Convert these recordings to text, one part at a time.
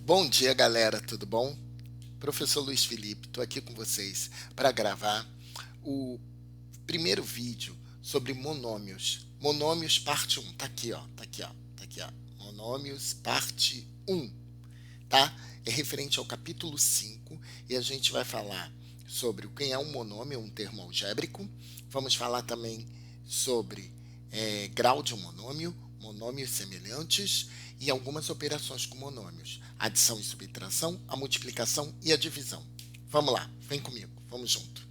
Bom dia, galera, tudo bom? Professor Luiz Felipe, estou aqui com vocês para gravar o primeiro vídeo sobre monômios. Monômios parte um. Tá aqui, ó, tá aqui, ó, tá aqui, ó. Monômios parte um, tá? É referente ao capítulo 5 e a gente vai falar sobre o que é um monômio, um termo algébrico. Vamos falar também sobre grau de um monômio, monômios semelhantes e algumas operações com monômios, adição e subtração, a multiplicação e a divisão. Vamos lá, vem comigo, vamos junto.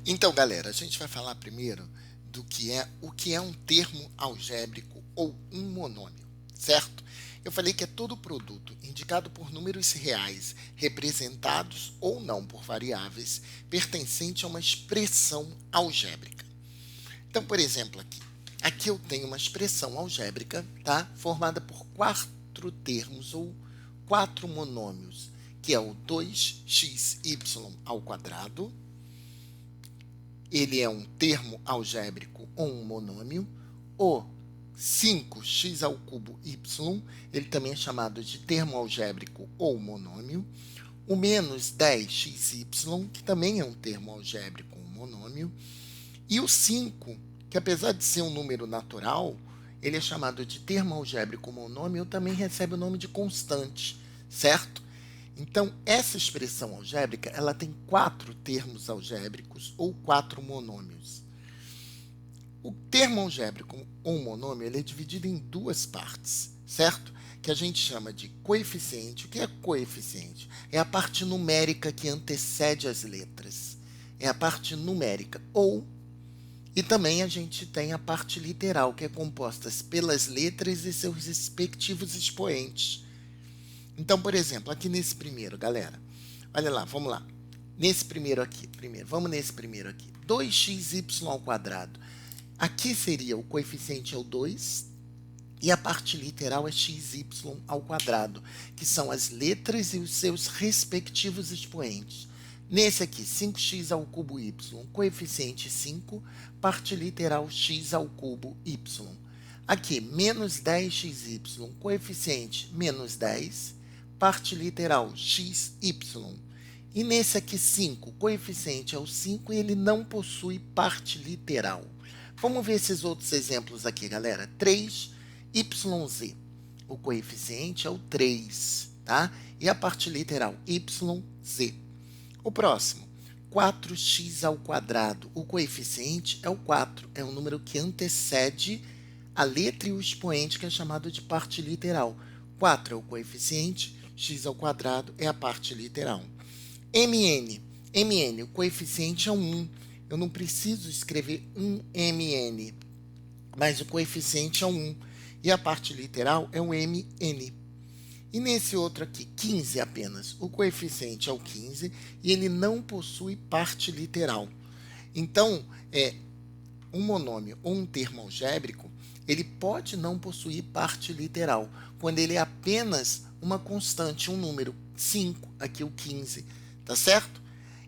Então, galera, a gente vai falar primeiro do que é o que é um termo algébrico ou um monômio, certo? Eu falei que é todo produto indicado por números reais, representados ou não por variáveis, pertencente a uma expressão algébrica. Então, por exemplo, aqui eu tenho uma expressão algébrica, tá? Formada por quatro termos ou quatro monômios, que é o 2xy ao quadrado. Ele é um termo algébrico ou um monômio. O 5x ao cubo y, ele também é chamado de termo algébrico ou monômio. O menos 10xy, que também é um termo algébrico ou monômio. E o 5, que apesar de ser um número natural, ele é chamado de termo algébrico monômio, também recebe o nome de constante, certo? Então, essa expressão algébrica, ela tem quatro termos algébricos ou quatro monômios. O termo algébrico ou monômio, ele é dividido em duas partes, certo? Que a gente chama de coeficiente. O que é coeficiente? É a parte numérica que antecede as letras. É a parte numérica, e também a gente tem a parte literal, que é composta pelas letras e seus respectivos expoentes. Então, por exemplo, aqui nesse primeiro, galera, olha lá, vamos lá. Nesse primeiro aqui, vamos nesse primeiro aqui. 2xy ao quadrado. Aqui seria o coeficiente é o 2 e a parte literal é xy ao quadrado, que são as letras e os seus respectivos expoentes. Nesse aqui, 5x ao cubo y, coeficiente 5, parte literal x ao cubo y. Aqui, menos 10xy, coeficiente menos 10, parte literal xy. E nesse aqui, 5, coeficiente é o 5 e ele não possui parte literal. Vamos ver esses outros exemplos aqui, galera. 3yz. O coeficiente é o 3, tá? E a parte literal, yz. O próximo, 4x ao quadrado. O coeficiente é o 4, é um número que antecede a letra e o expoente, que é chamado de parte literal. 4 é o coeficiente, x ao quadrado é a parte literal. mn, o coeficiente é 1. Eu não preciso escrever 1mn, mas o coeficiente é 1. E a parte literal é um mn. E nesse outro aqui, 15 apenas, o coeficiente é o 15 e ele não possui parte literal. Então, um monômio ou um termo algébrico, ele pode não possuir parte literal, quando ele é apenas uma constante, um número, 5, aqui o 15, tá certo?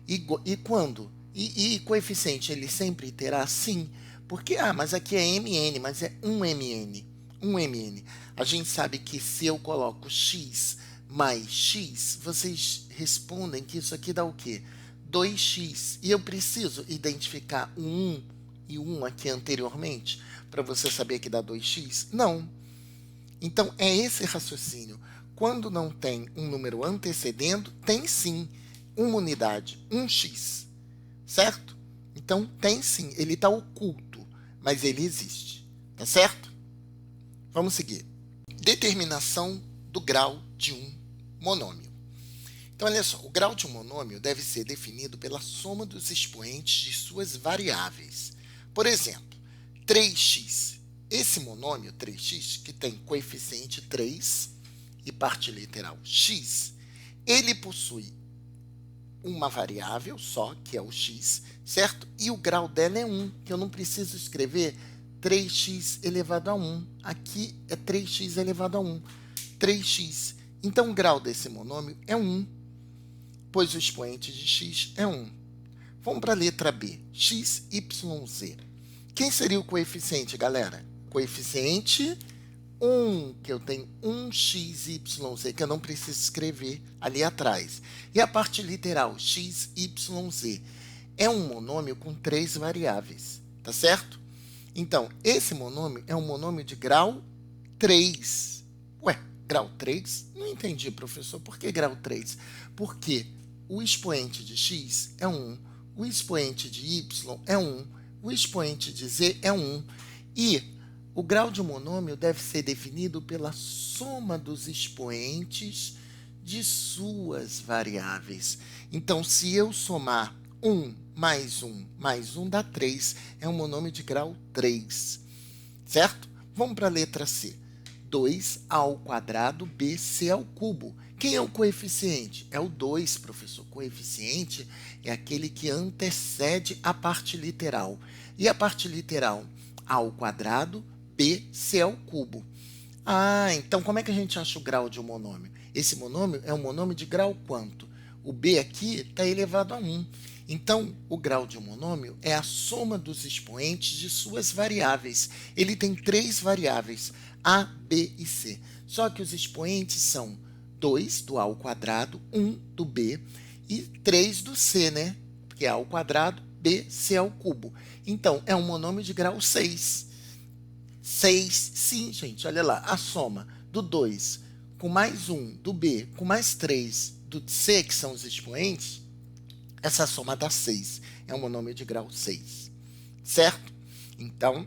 E quando? E coeficiente, ele sempre terá sim, porque, mas aqui é mn, mas é 1mn. 1mn. A gente sabe que se eu coloco x mais x, vocês respondem que isso aqui dá o quê? 2x. E eu preciso identificar o 1 e o 1 aqui anteriormente para você saber que dá 2x? Não. Então, é esse raciocínio. Quando não tem um número antecedendo, tem sim uma unidade, 1x. Certo? Então, tem sim. Ele está oculto, mas ele existe. Tá certo? Vamos seguir. Determinação do grau de um monômio. Então, olha só, o grau de um monômio deve ser definido pela soma dos expoentes de suas variáveis. Por exemplo, 3x. Esse monômio, 3x, que tem coeficiente 3 e parte literal x, ele possui uma variável só, que é o x, certo? E o grau dela é 1, que eu não preciso escrever 3x elevado a 1. Aqui é 3x elevado a 1. 3x. Então, o grau desse monômio é 1, pois o expoente de x é 1. Vamos para a letra B. x, y, z. Quem seria o coeficiente, galera? Coeficiente que eu tenho 1xyz, que eu não preciso escrever ali atrás. E a parte literal, xyz, é um monômio com 3 variáveis, tá certo? Então, esse monômio é um monômio de grau 3. Ué, grau 3? Não entendi, professor. Por que grau 3? Porque o expoente de x é 1, o expoente de y é 1, o expoente de z é 1, e o grau de um monômio deve ser definido pela soma dos expoentes de suas variáveis. Então, se eu somar 1 mais 1 dá 3, é um monômio de grau 3, certo? Vamos para a letra C. 2a ao quadrado bc ao cubo. Quem é o coeficiente? É o 2, professor. Coeficiente é aquele que antecede a parte literal. E a parte literal? A ao quadrado bc ao cubo. Então como é que a gente acha o grau de um monômio? Esse monômio é um monômio de grau quanto? O b aqui está elevado a 1. Então, o grau de um monômio é a soma dos expoentes de suas variáveis. Ele tem 3 variáveis, a, b e c. Só que os expoentes são 2 do a ao quadrado, 1 do b e 3 do c, né? Porque a ao quadrado, b, c ao cubo. Então, é um monômio de grau 6. 6, sim, gente, olha lá, a soma do 2 com mais 1 do b com mais 3 do c, que são os expoentes, essa soma dá 6. É um monômio de grau 6, certo? Então,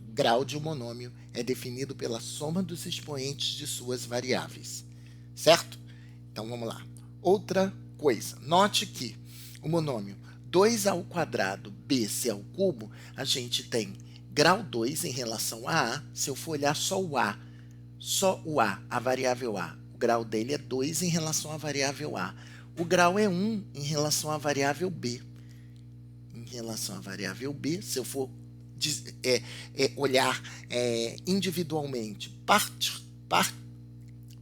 o grau de um monômio é definido pela soma dos expoentes de suas variáveis, certo? Então, vamos lá. Outra coisa, note que o monômio 2 ao quadrado bc ao cubo, a gente tem grau 2 em relação a A. Se eu for olhar só o A, a variável A, o grau dele é 2 em relação à variável A. O grau é 1 em relação à variável B. Em relação à variável B, se eu for olhar individualmente,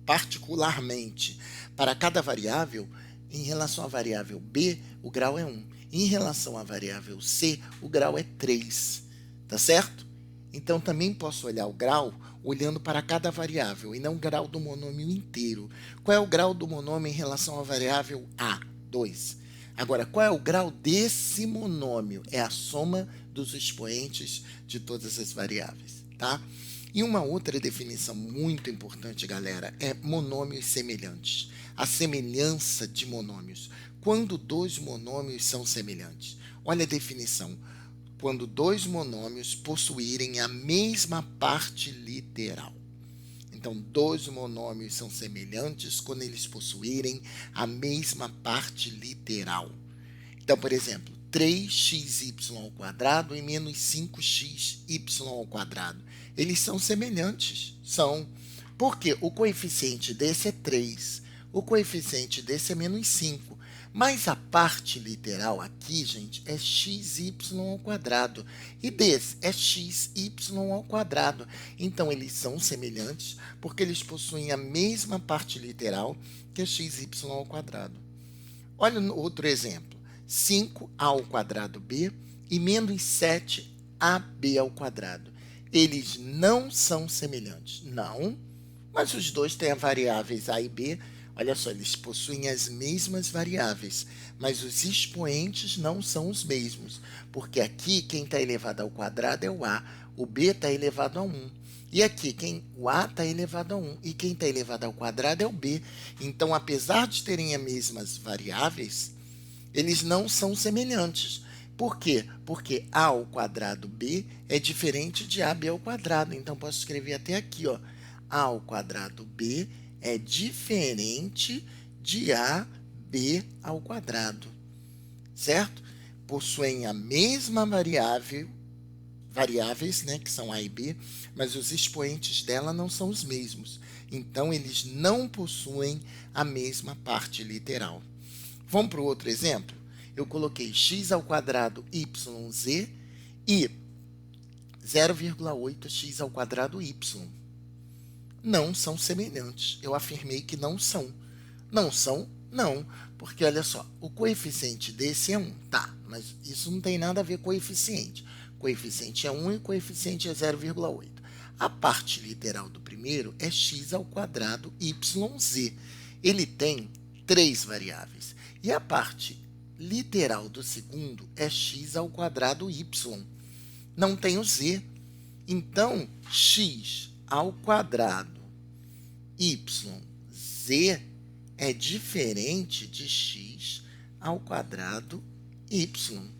particularmente, para cada variável, em relação à variável B, o grau é 1. Em relação à variável C, o grau é 3. Tá certo? Então, também posso olhar o grau olhando para cada variável e não o grau do monômio inteiro. Qual é o grau do monômio em relação à variável A? 2. Agora, qual é o grau desse monômio? É a soma dos expoentes de todas as variáveis, tá? E uma outra definição muito importante, galera, é monômios semelhantes. A semelhança de monômios. Quando dois monômios são semelhantes? Olha a definição. Quando dois monômios possuírem a mesma parte literal. Então, dois monômios são semelhantes quando eles possuírem a mesma parte literal. Então, por exemplo, 3xy ao quadrado e menos 5xy ao quadrado. Eles são semelhantes. São. Porque o coeficiente desse é 3. O coeficiente desse é menos 5. Mas a parte literal aqui, gente, é xy ao quadrado. E desse é xy ao quadrado. Então, eles são semelhantes porque eles possuem a mesma parte literal que é xy ao quadrado. Olha outro exemplo. 5a ao quadrado b e menos 7ab ao quadrado. Eles não são semelhantes. Não, mas os dois têm as variáveis a e b. Olha só, eles possuem as mesmas variáveis, mas os expoentes não são os mesmos, porque aqui quem está elevado ao quadrado é o a, o b está elevado a 1. E aqui o a está elevado a 1 e quem está elevado ao quadrado é o b. Então, apesar de terem as mesmas variáveis, eles não são semelhantes. Por quê? Porque a ao quadrado b é diferente de ab ao quadrado. Então, posso escrever até aqui, ó, a ao quadrado b é diferente de ab ao quadrado, certo? Possuem a mesma variáveis, né, que são a e b, mas os expoentes dela não são os mesmos. Então, eles não possuem a mesma parte literal. Vamos para o outro exemplo? Eu coloquei x ao quadrado yz e 0,8x ao quadrado y. Não são semelhantes. Eu afirmei que não são. Não são? Não. Porque, olha só, o coeficiente desse é 1. Tá, mas isso não tem nada a ver com coeficiente. Coeficiente é 1 e coeficiente é 0,8. A parte literal do primeiro é x ao quadrado yz. Ele tem 3 variáveis. E a parte literal do segundo é x ao quadrado y. Não tem o z. Então, x ao quadrado yz é diferente de x ao quadrado y.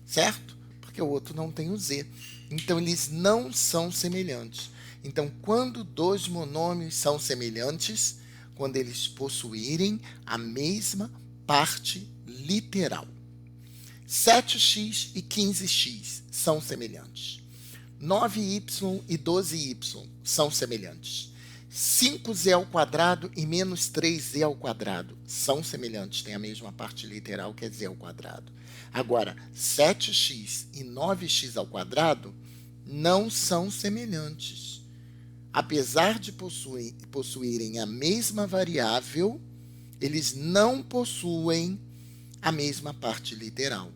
Certo? Porque o outro não tem o z. Então, eles não são semelhantes. Então, quando dois monômios são semelhantes, quando eles possuírem a mesma parte literal. 7x e 15x são semelhantes. 9y e 12y são semelhantes. 5z ao quadrado e menos 3z ao quadrado são semelhantes, têm a mesma parte literal que é z ao quadrado. Agora, 7x e 9x ao quadrado não são semelhantes. Apesar de possuírem a mesma variável, eles não possuem a mesma parte literal.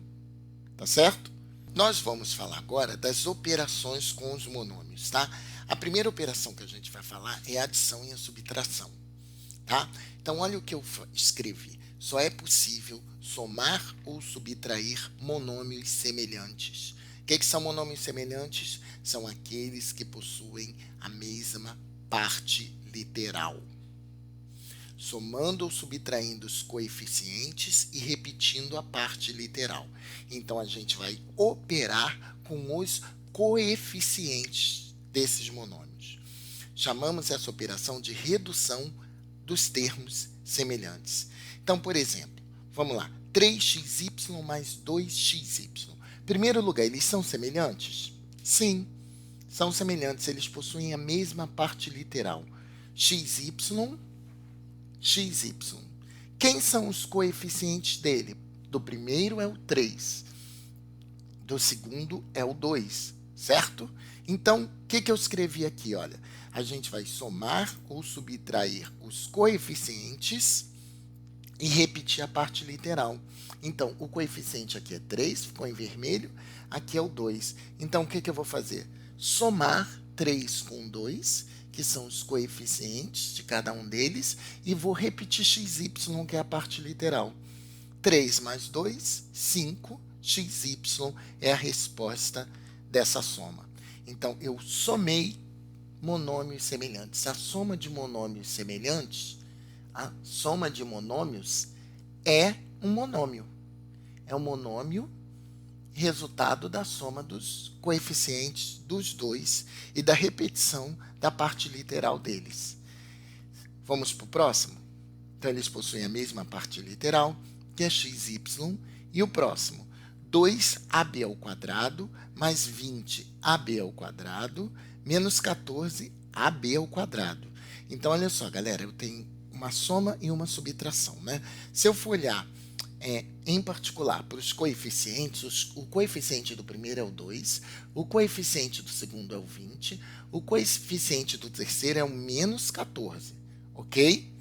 Tá certo? Nós vamos falar agora das operações com os monômios, tá? A primeira operação que a gente vai falar é a adição e a subtração, tá? Então, olha o que eu escrevi. Só é possível somar ou subtrair monômios semelhantes. O que são monômios semelhantes? São aqueles que possuem a mesma parte literal. Somando ou subtraindo os coeficientes e repetindo a parte literal. Então, a gente vai operar com os coeficientes desses monômios. Chamamos essa operação de redução dos termos semelhantes. Então, por exemplo, vamos lá, 3xy mais 2xy. Em primeiro lugar, eles são semelhantes? Sim, são semelhantes, eles possuem a mesma parte literal. xy, xy. Quem são os coeficientes dele? Do primeiro é o 3, do segundo é o 2, certo? Então, o que eu escrevi aqui? Olha, a gente vai somar ou subtrair os coeficientes e repetir a parte literal. Então, o coeficiente aqui é 3, ficou em vermelho, aqui é o 2. Então, o que eu vou fazer? Somar 3 com 2, que são os coeficientes de cada um deles, e vou repetir xy, que é a parte literal. 3 mais 2, 5, xy é a resposta dessa soma. Então, eu somei monômios semelhantes. A soma de monômios semelhantes, a soma de monômios é um monômio. É um monômio resultado da soma dos coeficientes dos dois e da repetição da parte literal deles. Vamos para o próximo? Então, eles possuem a mesma parte literal, que é xy, e o próximo, 2ab ao quadrado mais 20ab ao quadrado menos 14ab ao quadrado. Então, olha só, galera, eu tenho uma soma e uma subtração, né? Se eu for olhar em particular para os coeficientes, o coeficiente do primeiro é o 2, o coeficiente do segundo é o 20, o coeficiente do terceiro é o menos 14, ok?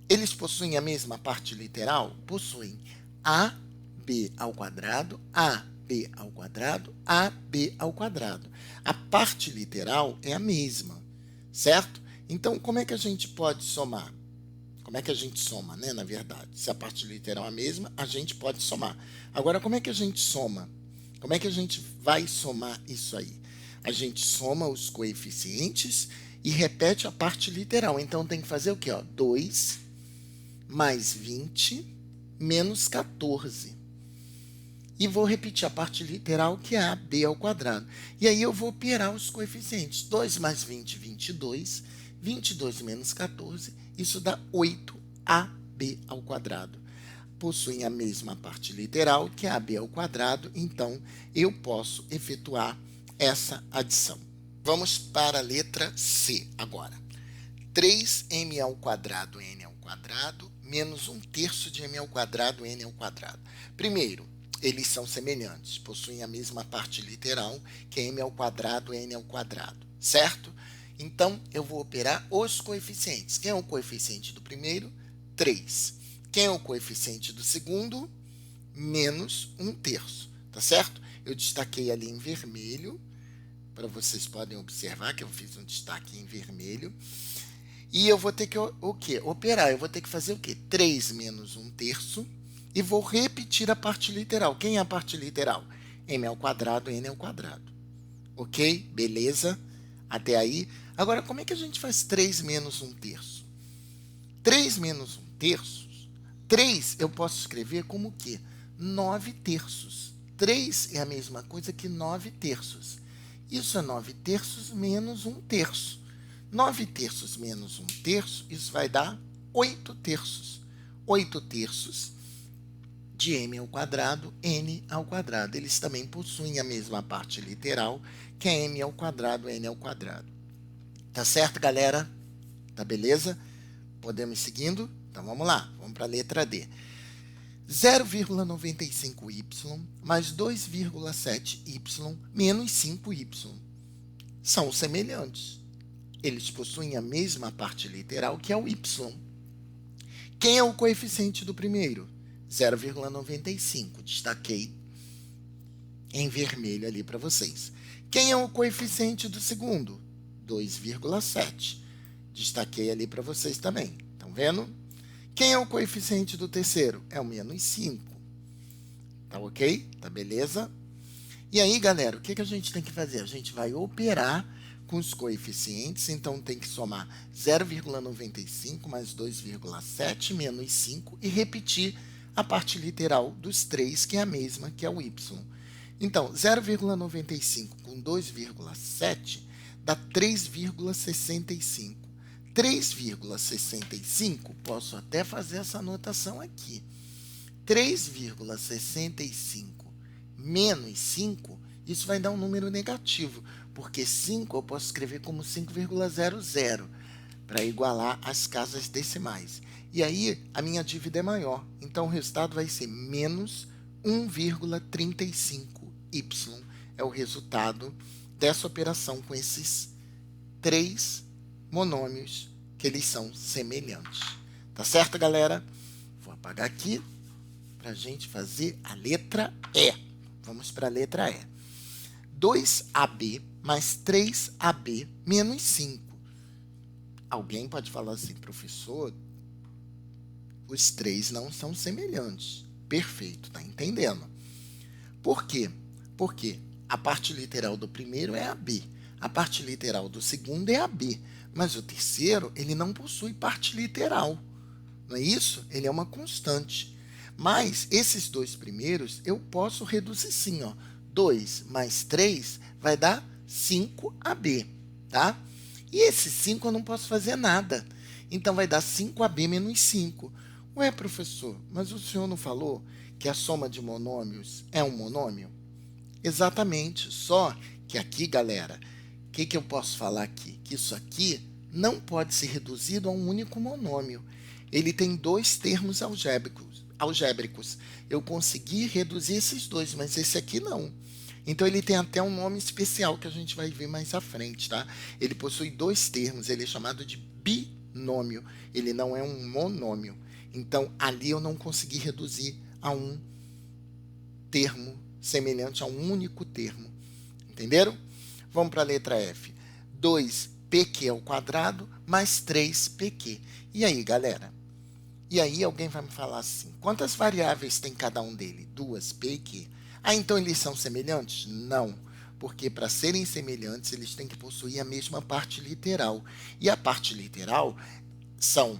Eles possuem a mesma parte literal? Possuem ab ao quadrado, ab ao quadrado, ab ao quadrado. A parte literal é a mesma, certo? Então, como é que a gente pode somar? Como é que a gente soma, né, na verdade? Se a parte literal é a mesma, a gente pode somar. Agora, como é que a gente soma? Como é que a gente vai somar isso aí? A gente soma os coeficientes e repete a parte literal. Então, tem que fazer o quê? 2 mais 20 menos 14. E vou repetir a parte literal, que é ab ao quadrado. E aí eu vou operar os coeficientes. 2 mais 20, 22. 22 menos 14, isso dá 8ab ao quadrado. Possuem a mesma parte literal, que é ab ao quadrado, então eu posso efetuar essa adição. Vamos para a letra C agora. 3m ao quadrado n ao quadrado menos 1/3 de m ao quadrado n ao quadrado. Primeiro, eles são semelhantes, possuem a mesma parte literal, que é m ao quadrado n ao quadrado, certo? Então, eu vou operar os coeficientes. Quem é o coeficiente do primeiro? 3. Quem é o coeficiente do segundo? Menos 1/3, tá certo? Eu destaquei ali em vermelho para vocês podem observar que eu fiz um destaque em vermelho. E eu vou ter que o quê? Operar. Eu vou ter que fazer o quê? 3 menos 1/3 e vou repetir a parte literal. Quem é a parte literal? M ao quadrado, N ao quadrado. Ok? Beleza? Até aí. Agora, como é que a gente faz 3 menos 1/3? 3 menos 1/3, 3 eu posso escrever como o quê? 9/3. 3 é a mesma coisa que 9/3. Isso é 9/3 menos 1/3. 9/3 menos 1/3, isso vai dar 8/3. 8/3 de m ao quadrado, n ao quadrado. Eles também possuem a mesma parte literal, que é m ao quadrado, n ao quadrado. Tá certo, galera? Tá beleza? Podemos ir seguindo? Então vamos lá, vamos para a letra D. 0,95y mais 2,7y menos 5y são semelhantes. Eles possuem a mesma parte literal, que é o y. Quem é o coeficiente do primeiro? 0,95. Destaquei em vermelho ali para vocês. Quem é o coeficiente do segundo? 2,7. Destaquei ali para vocês também. Estão vendo? Quem é o coeficiente do terceiro? É o menos 5. Tá ok? Tá beleza? E aí, galera, o que a gente tem que fazer? A gente vai operar com os coeficientes, então tem que somar 0,95 mais 2,7 menos 5 e repetir a parte literal dos 3, que é a mesma, que é o y. Então, 0,95 com 2,7 dá 3,65. 3,65, posso até fazer essa anotação aqui. 3,65 menos 5, isso vai dar um número negativo, porque 5 eu posso escrever como 5,00 para igualar as casas decimais. E aí a minha dívida é maior, então o resultado vai ser menos 1,35y. É o resultado dessa operação com esses 3 monômios, que eles são semelhantes. Tá certo, galera? Vou apagar aqui para a gente fazer a letra E. Vamos para a letra E. 2AB mais 3AB menos 5. Alguém pode falar assim, professor, os 3 não são semelhantes. Perfeito, tá entendendo? Por quê? Porque a parte literal do primeiro é AB, a parte literal do segundo é AB, mas o terceiro, ele não possui parte literal. Não é isso? Ele é uma constante. Mas esses dois primeiros eu posso reduzir sim, ó. 2 mais 3 vai dar 5AB, tá? E esse 5 eu não posso fazer nada. Então vai dar 5AB menos 5. Ué, professor, mas o senhor não falou que a soma de monômios é um monômio? Exatamente, só que aqui, galera, o que eu posso falar aqui? Que isso aqui não pode ser reduzido a um único monômio. Ele tem 2 termos algébricos. Eu consegui reduzir esses 2, mas esse aqui não. Então ele tem até um nome especial que a gente vai ver mais à frente, tá? Ele possui 2 termos, ele é chamado de binômio. Ele não é um monômio. Então ali eu não consegui reduzir a um termo semelhante a um único termo. Entenderam? Vamos para a letra F. 2pq ao quadrado mais 3pq. E aí, galera? E aí alguém vai me falar assim, quantas variáveis tem cada um dele? 2p e q. Ah, então eles são semelhantes? Não, porque para serem semelhantes eles têm que possuir a mesma parte literal. E a parte literal são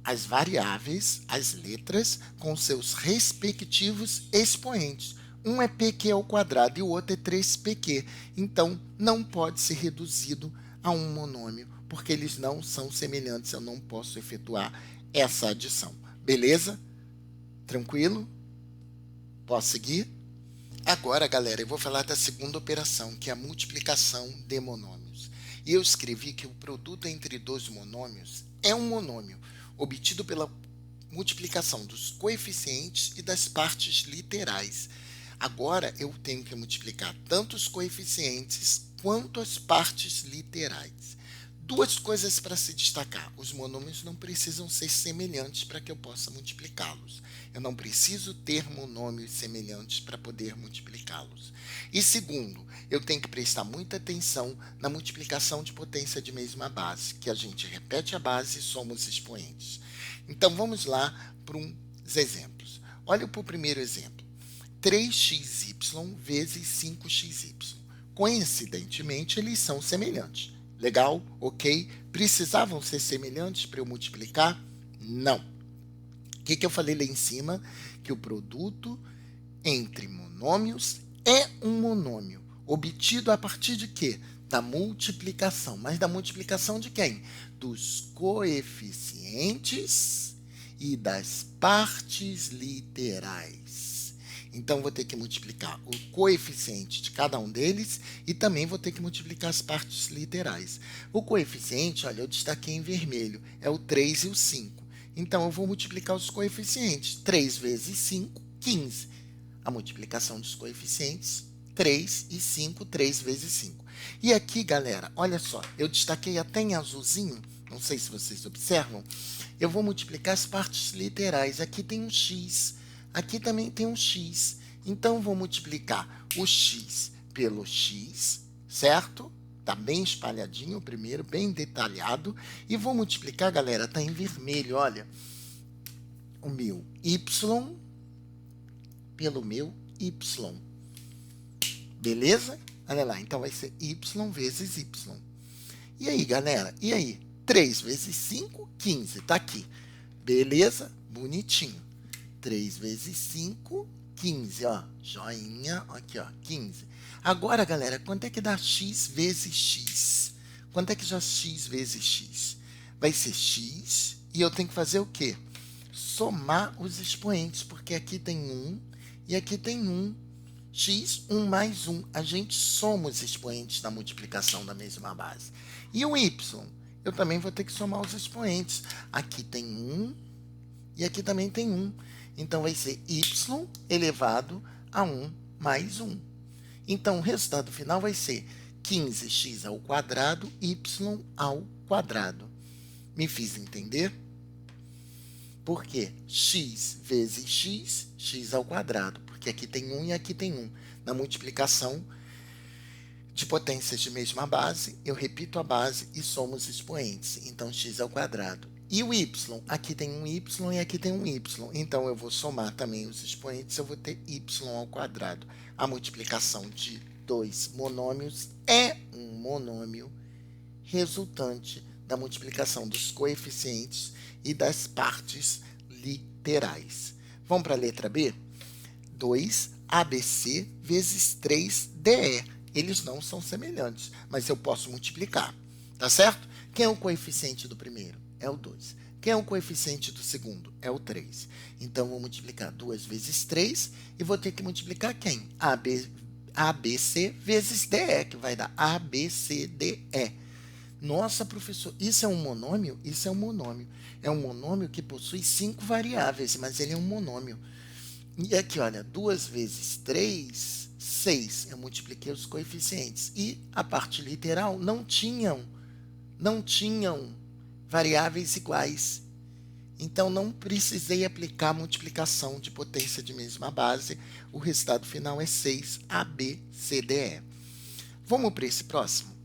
as variáveis, as letras, com seus respectivos expoentes. Um é pq ao quadrado e o outro é 3pq. Então, não pode ser reduzido a um monômio, porque eles não são semelhantes, eu não posso efetuar essa adição. Beleza? Tranquilo? Posso seguir? Agora, galera, eu vou falar da segunda operação, que é a multiplicação de monômios. E eu escrevi que o produto entre 2 monômios é um monômio, obtido pela multiplicação dos coeficientes e das partes literais. Agora, eu tenho que multiplicar tanto os coeficientes quanto as partes literais. Duas coisas para se destacar. Os monômios não precisam ser semelhantes para que eu possa multiplicá-los. Eu não preciso ter monômios semelhantes para poder multiplicá-los. E segundo, eu tenho que prestar muita atenção na multiplicação de potência de mesma base, que a gente repete a base e soma os expoentes. Então vamos lá para uns exemplos. Olha para o primeiro exemplo. 3xy vezes 5xy. Coincidentemente, eles são semelhantes. Legal? Ok? Precisavam ser semelhantes para eu multiplicar? Não. O que eu falei lá em cima? Que o produto entre monômios é um monômio. Obtido a partir de quê? Da multiplicação. Mas da multiplicação de quem? Dos coeficientes e das partes literais. Então, vou ter que multiplicar o coeficiente de cada um deles e também vou ter que multiplicar as partes literais. O coeficiente, olha, eu destaquei em vermelho, é o 3 e o 5. Então, eu vou multiplicar os coeficientes. 3 vezes 5, 15. A multiplicação dos coeficientes, 3 e 5, 3 vezes 5. E aqui, galera, olha só, eu destaquei até em azulzinho, não sei se vocês observam, eu vou multiplicar as partes literais. Aqui tem um x. Aqui também tem um x. Então, vou multiplicar o x pelo x, certo? Está bem espalhadinho o primeiro, bem detalhado. E vou multiplicar, galera, está em vermelho, olha. O meu y pelo meu y. Beleza? Olha lá, então vai ser y vezes y. E aí, galera? E aí? 3 vezes 5, 15. Está aqui. Beleza? Bonitinho. 3 vezes 5, 15, ó, joinha, aqui, ó, 15. Agora, galera, quanto é que dá x vezes x? Quanto é que dá x vezes x? Vai ser x, e eu tenho que fazer o quê? Somar os expoentes, porque aqui tem 1 e aqui tem 1. X, 1 mais 1. A gente soma os expoentes da multiplicação da mesma base. E o y? Eu também vou ter que somar os expoentes. Aqui tem 1 e aqui também tem 1. Então, vai ser y elevado a 1 mais 1. Então, o resultado final vai ser 15x ao quadrado, y ao quadrado. Me fiz entender? Por quê? X vezes x, x ao quadrado. Porque aqui tem 1 e aqui tem 1. Na multiplicação de potências de mesma base, eu repito a base e somo os expoentes. Então, x ao quadrado. E o y? Aqui tem um y e aqui tem um y. Então, eu vou somar também os expoentes, eu vou ter y ao quadrado. A multiplicação de dois monômios é um monômio resultante da multiplicação dos coeficientes e das partes literais. Vamos para a letra B? 2ABC vezes 3DE. Eles não são semelhantes, mas eu posso multiplicar. Tá certo? Quem é o coeficiente do primeiro? É o 2. Quem é o coeficiente do segundo? É o 3. Então, vou multiplicar 2 vezes 3 e vou ter que multiplicar quem? ABC vezes DE, que vai dar ABCDE. Nossa, professor, isso é um monômio? Isso é um monômio. É um monômio que possui 5 variáveis, mas ele é um monômio. E aqui, olha, 2 vezes 3, 6. Eu multipliquei os coeficientes. E a parte literal não tinham variáveis iguais. Então, não precisei aplicar a multiplicação de potência de mesma base. O resultado final é 6ABCDE. Vamos para esse próximo?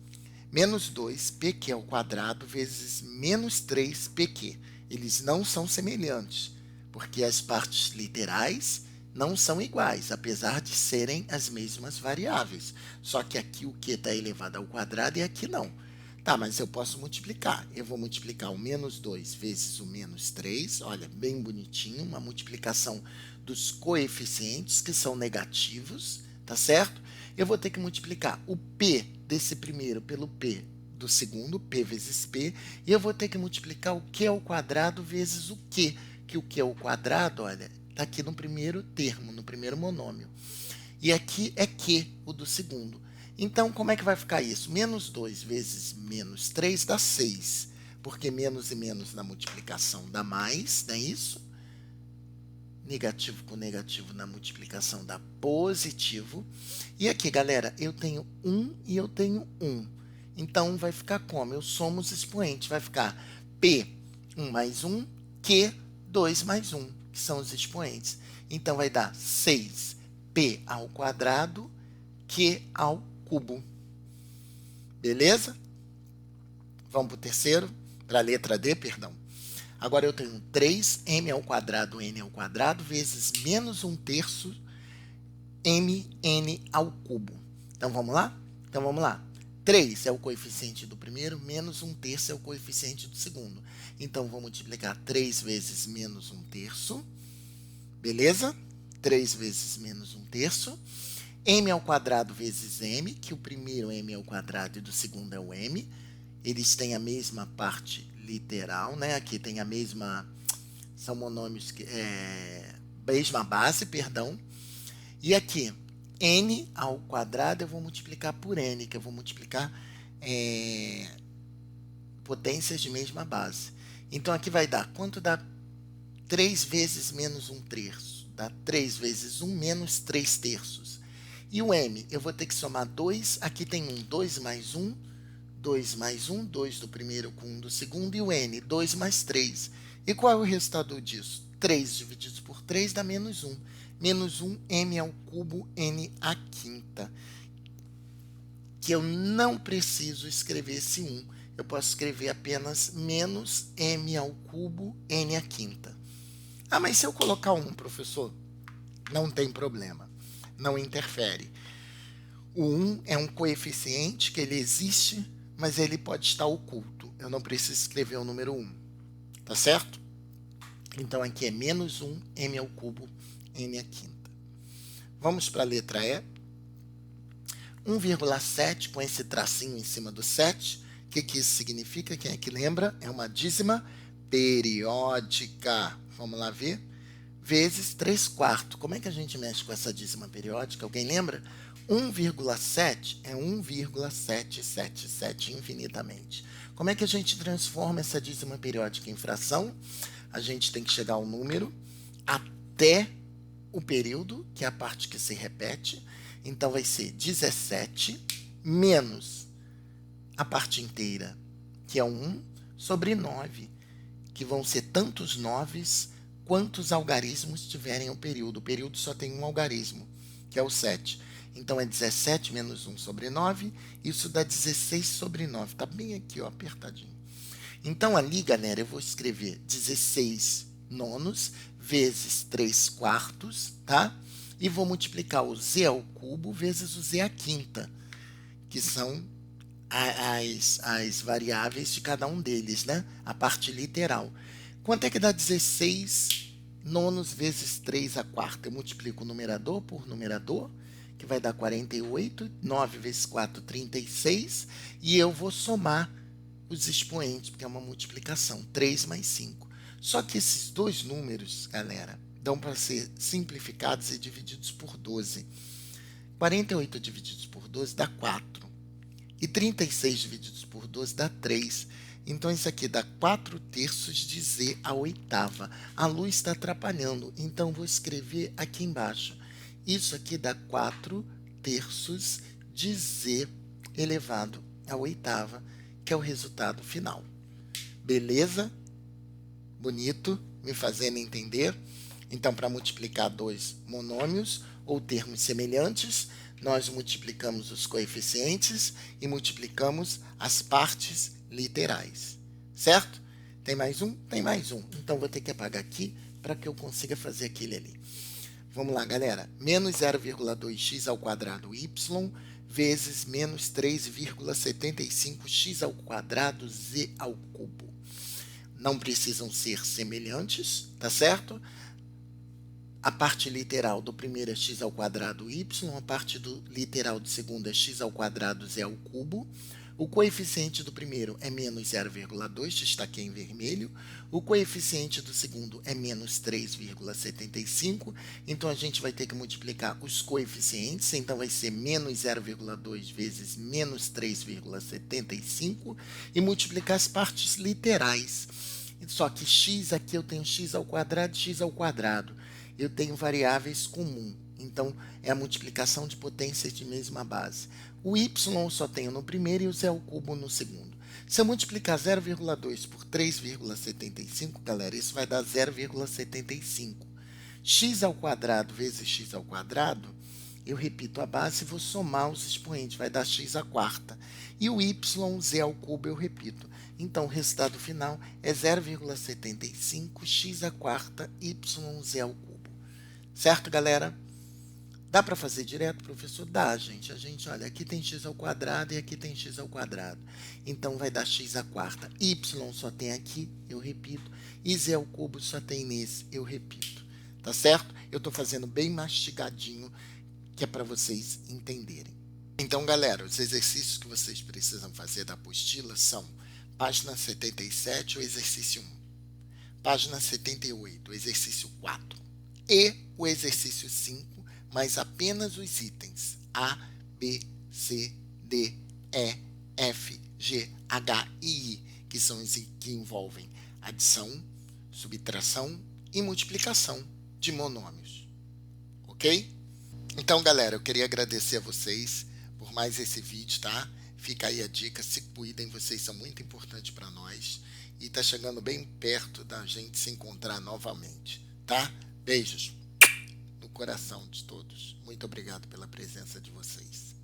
Menos 2pq ao quadrado vezes menos 3pq. Eles não são semelhantes, porque as partes literais não são iguais, apesar de serem as mesmas variáveis. Só que aqui o q está elevado ao quadrado e aqui não. Tá, mas eu posso multiplicar. Eu vou multiplicar o menos 2 vezes o menos 3. Olha, bem bonitinho, uma multiplicação dos coeficientes, que são negativos, tá certo? Eu vou ter que multiplicar o p desse primeiro pelo p do segundo, p vezes p, e eu vou ter que multiplicar o q ao quadrado vezes o q, que o q ao quadrado, olha, está aqui no primeiro termo, no primeiro monômio. E aqui é q, o do segundo. Então, como é que vai ficar isso? Menos 2 vezes menos 3 dá 6, porque menos e menos na multiplicação dá mais, não é isso? Negativo com negativo na multiplicação dá positivo. E aqui, galera, eu tenho 1 e eu tenho 1. Então, vai ficar como? Eu somo os expoentes. Vai ficar P, 1 mais 1, Q, 2 mais 1, que são os expoentes. Então, vai dar 6P ao quadrado, Q ao cubo. Beleza? Vamos para o terceiro, para a letra D, perdão. Agora eu tenho 3m ao quadrado, n ao quadrado, vezes menos 1/3 mn ao cubo. Então, vamos lá? 3 é o coeficiente do primeiro, menos 1/3 é o coeficiente do segundo. Então, vou multiplicar 3 vezes menos 1/3. Beleza? 3 vezes menos 1/3. M ao quadrado vezes m, que o primeiro m ao quadrado e do segundo é o m. Eles têm a mesma parte literal, né? Aqui tem a mesma, são monômios, mesma base, perdão. E aqui, n ao quadrado eu vou multiplicar por n, que eu vou multiplicar potências de mesma base. Então, aqui vai dar, quanto dá 3 vezes menos 1/3? Dá 3 vezes 1 menos 3/3. E o m, eu vou ter que somar 2, aqui tem 1, 2 mais 1, 2 mais 1, 2 do primeiro com 1 do segundo, e o n, 2 mais 3. E qual é o resultado disso? 3 dividido por 3 dá menos 1. Menos 1, m ao cubo, n à quinta. Que eu não preciso escrever esse 1. Eu posso escrever apenas menos m ao cubo, n à quinta. Ah, mas se eu colocar 1, professor? Não tem problema. Não interfere. O 1 é um coeficiente que ele existe, mas ele pode estar oculto. Eu não preciso escrever o número 1. Tá certo? Então, aqui é menos 1, m ao cubo, n à quinta. Vamos para a letra E. 1,7 com esse tracinho em cima do 7. O que isso significa? Quem é que lembra? É uma dízima periódica. Vamos lá ver? Vezes 3/4. Como é que a gente mexe com essa dízima periódica? Alguém lembra? 1,7 é 1,777 infinitamente. Como é que a gente transforma essa dízima periódica em fração? A gente tem que chegar ao número até o período, que é a parte que se repete. Então, vai ser 17 menos a parte inteira, que é 1, sobre 9, que vão ser tantos 9s quantos algarismos tiverem o período. O período só tem um algarismo, que é o 7. Então, é 17 menos 1 sobre 9. Isso dá 16 sobre 9. Está bem aqui, ó, apertadinho. Então, ali, galera, eu vou escrever 16 nonos vezes 3/4, tá? E vou multiplicar o z ao cubo vezes o z à quinta, que são as variáveis de cada um deles, né? A parte literal. Quanto é que dá 16 nonos vezes 3/4? Eu multiplico o numerador por numerador, que vai dar 48. 9 vezes 4, 36. E eu vou somar os expoentes, porque é uma multiplicação. 3 mais 5. Só que esses dois números, galera, dão para ser simplificados e divididos por 12. 48 divididos por 12 dá 4. E 36 divididos por 12 dá 3. Então, isso aqui dá 4/3 de z à oitava. A luz está atrapalhando, então vou escrever aqui embaixo. Isso aqui dá 4/3 de z elevado à oitava, que é o resultado final. Beleza? Bonito? Me fazendo entender? Então, para multiplicar dois monômios ou termos semelhantes, nós multiplicamos os coeficientes e multiplicamos as partes literais. Certo? Tem mais um? Tem mais um. Então, vou ter que apagar aqui para que eu consiga fazer aquele ali. Vamos lá, galera. Menos 0,2x ao quadrado y vezes menos 3,75x ao quadrado z ao cubo. Não precisam ser semelhantes, tá certo? A parte literal do primeiro é x ao quadrado y, a parte literal do segundo é x ao quadrado z ao cubo. O coeficiente do primeiro é menos 0,2, destaquei em vermelho. O coeficiente do segundo é menos 3,75. Então, a gente vai ter que multiplicar os coeficientes. Então, vai ser menos 0,2 vezes menos 3,75 e multiplicar as partes literais. Só que x aqui eu tenho x ao quadrado e x ao quadrado. Eu tenho variáveis comuns. Então, é a multiplicação de potências de mesma base. O y eu só tenho no primeiro e o z ao cubo no segundo. Se eu multiplicar 0,2 por 3,75, galera, isso vai dar 0,75. X ao quadrado vezes x ao quadrado, eu repito a base e vou somar os expoentes, vai dar x à quarta. E o y, z ao cubo, eu repito. Então, o resultado final é 0,75 x à quarta y z ao cubo. Certo, galera? Dá para fazer direto, professor? Dá, gente. Olha, aqui tem x ao quadrado e aqui tem x ao quadrado. Então, vai dar x à quarta. Y só tem aqui, eu repito. E z ao cubo só tem nesse, eu repito. Tá certo? Eu estou fazendo bem mastigadinho, que é para vocês entenderem. Então, galera, os exercícios que vocês precisam fazer da apostila são página 77, o exercício 1. Página 78, o exercício 4. E o exercício 5, mas apenas os itens A, B, C, D, E, F, G, H e I, que são os que envolvem adição, subtração e multiplicação de monômios. Ok? Então, galera, eu queria agradecer a vocês por mais esse vídeo, tá? Fica aí a dica, se cuidem, vocês são muito importantes para nós e tá chegando bem perto da gente se encontrar novamente, tá? Beijos no coração de todos. Muito obrigado pela presença de vocês.